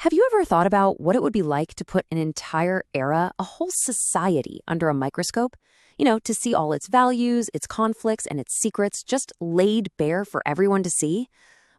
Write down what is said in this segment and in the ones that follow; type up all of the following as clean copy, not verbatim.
Have you ever thought about what it would be like to put an entire era, a whole society, under a microscope? To see all its values, its conflicts, and its secrets just laid bare for everyone to see?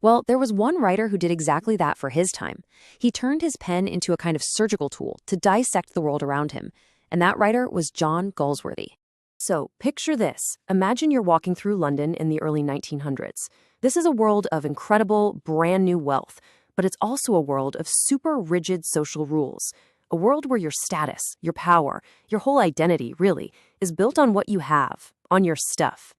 Well, there was one writer who did exactly that for his time. He turned his pen into a kind of surgical tool to dissect the world around him, and that writer was John Galsworthy. So, picture this. Imagine you're walking through London in the early 1900s. This is a world of incredible, brand new wealth, but it's also a world of super rigid social rules. A world where your status, your power, your whole identity, really, is built on what you have, on your stuff.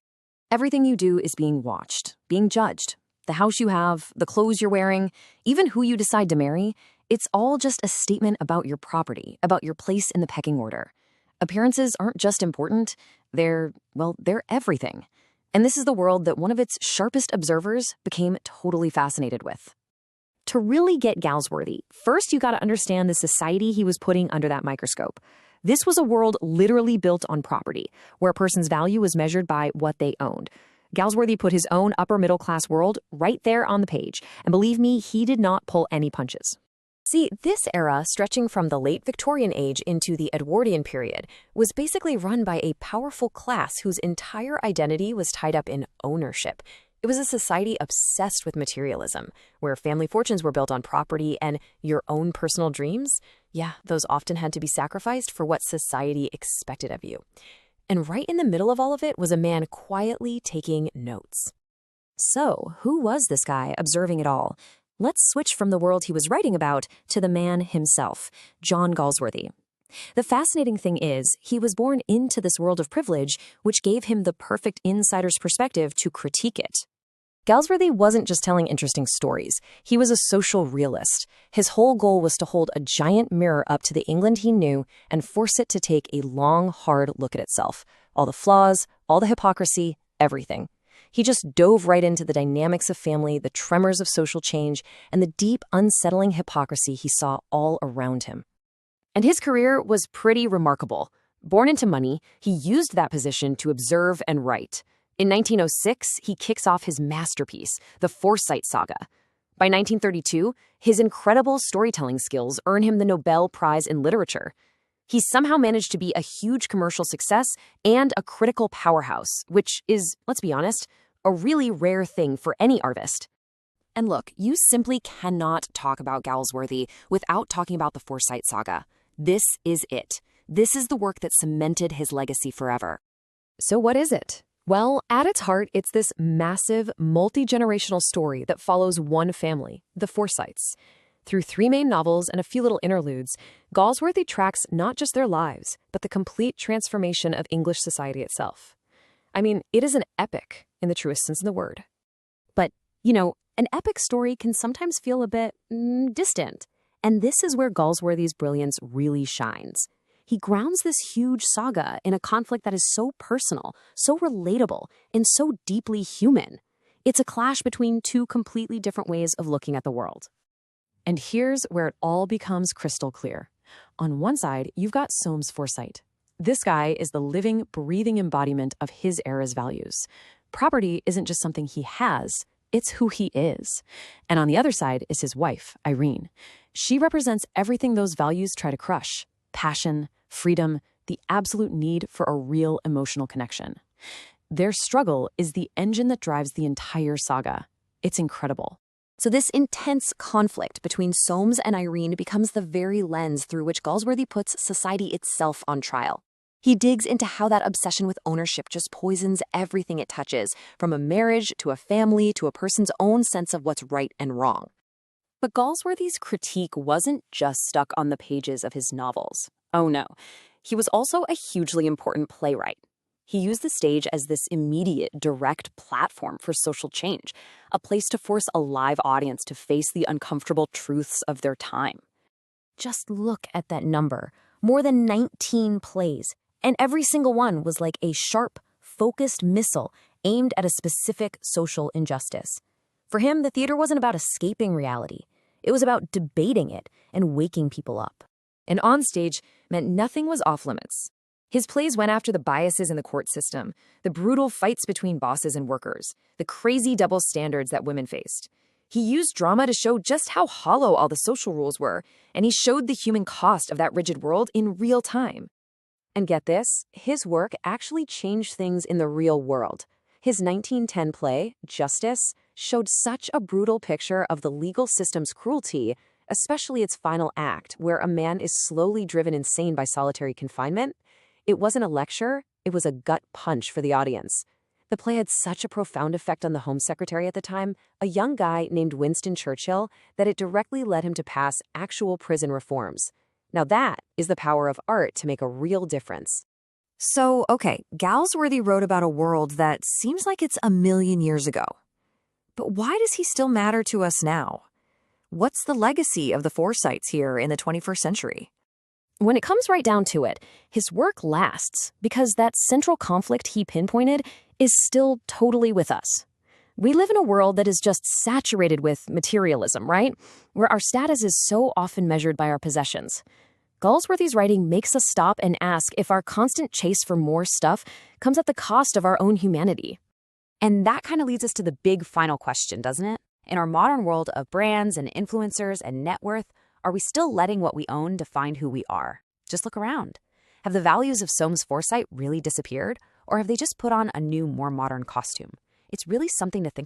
Everything you do is being watched, being judged. The house you have, the clothes you're wearing, even who you decide to marry, it's all just a statement about your property, about your place in the pecking order. Appearances aren't just important, they're everything. And this is the world that one of its sharpest observers became totally fascinated with. To really get Galsworthy, first you got to understand the society he was putting under that microscope. This was a world literally built on property, where a person's value was measured by what they owned. Galsworthy put his own upper-middle-class world right there on the page, and believe me, he did not pull any punches. See, this era, stretching from the late Victorian age into the Edwardian period, was basically run by a powerful class whose entire identity was tied up in ownership. It was a society obsessed with materialism, where family fortunes were built on property and your own personal dreams. Yeah, those often had to be sacrificed for what society expected of you. And right in the middle of all of it was a man quietly taking notes. So, who was this guy observing it all? Let's switch from the world he was writing about to the man himself, John Galsworthy. The fascinating thing is, he was born into this world of privilege, which gave him the perfect insider's perspective to critique it. Galsworthy wasn't just telling interesting stories. He was a social realist. His whole goal was to hold a giant mirror up to the England he knew and force it to take a long, hard look at itself. All the flaws, all the hypocrisy, everything. He just dove right into the dynamics of family, the tremors of social change, and the deep, unsettling hypocrisy he saw all around him. And his career was pretty remarkable. Born into money, he used that position to observe and write. In 1906, he kicks off his masterpiece, the Forsyte Saga. By 1932, his incredible storytelling skills earn him the Nobel Prize in Literature. He somehow managed to be a huge commercial success and a critical powerhouse, which is, let's be honest, a really rare thing for any artist. And look, you simply cannot talk about Galsworthy without talking about the Forsyte Saga. This is it. This is the work that cemented his legacy forever. So what is it? Well, at its heart, it's this massive, multi-generational story that follows one family, the Forsytes. Through 3 main novels and a few little interludes, Galsworthy tracks not just their lives, but the complete transformation of English society itself. I mean, it is an epic in the truest sense of the word. But, an epic story can sometimes feel a bit distant. And this is where Galsworthy's brilliance really shines. He grounds this huge saga in a conflict that is so personal, so relatable, and so deeply human. It's a clash between 2 completely different ways of looking at the world. And here's where it all becomes crystal clear. On one side, you've got Soames Forsyte. This guy is the living, breathing embodiment of his era's values. Property isn't just something he has, it's who he is. And on the other side is his wife, Irene. She represents everything those values try to crush: passion, freedom, the absolute need for a real emotional connection. Their struggle is the engine that drives the entire saga. It's incredible. So this intense conflict between Soames and Irene becomes the very lens through which Galsworthy puts society itself on trial. He digs into how that obsession with ownership just poisons everything it touches, from a marriage to a family to a person's own sense of what's right and wrong. But Galsworthy's critique wasn't just stuck on the pages of his novels. Oh no, he was also a hugely important playwright. He used the stage as this immediate, direct platform for social change, a place to force a live audience to face the uncomfortable truths of their time. Just look at that number. More than 19 plays, and every single one was like a sharp, focused missile aimed at a specific social injustice. For him, the theater wasn't about escaping reality. It was about debating it and waking people up. And onstage meant nothing was off-limits. His plays went after the biases in the court system, the brutal fights between bosses and workers, the crazy double standards that women faced. He used drama to show just how hollow all the social rules were, and he showed the human cost of that rigid world in real time. And get this, his work actually changed things in the real world. His 1910 play, Justice, showed such a brutal picture of the legal system's cruelty, especially its final act, where a man is slowly driven insane by solitary confinement. It wasn't a lecture, it was a gut punch for the audience. The play had such a profound effect on the Home Secretary at the time, a young guy named Winston Churchill, that it directly led him to pass actual prison reforms. Now that is the power of art to make a real difference. So, okay, Galsworthy wrote about a world that seems like it's a million years ago. But why does he still matter to us now? What's the legacy of the Forsytes here in the 21st century? When it comes right down to it, his work lasts because that central conflict he pinpointed is still totally with us. We live in a world that is just saturated with materialism, right? Where our status is so often measured by our possessions. Galsworthy's writing makes us stop and ask if our constant chase for more stuff comes at the cost of our own humanity. And that kind of leads us to the big final question, doesn't it? In our modern world of brands and influencers and net worth, are we still letting what we own define who we are? Just look around. Have the values of Soames Forsyte really disappeared? Or have they just put on a new, more modern costume? It's really something to think about.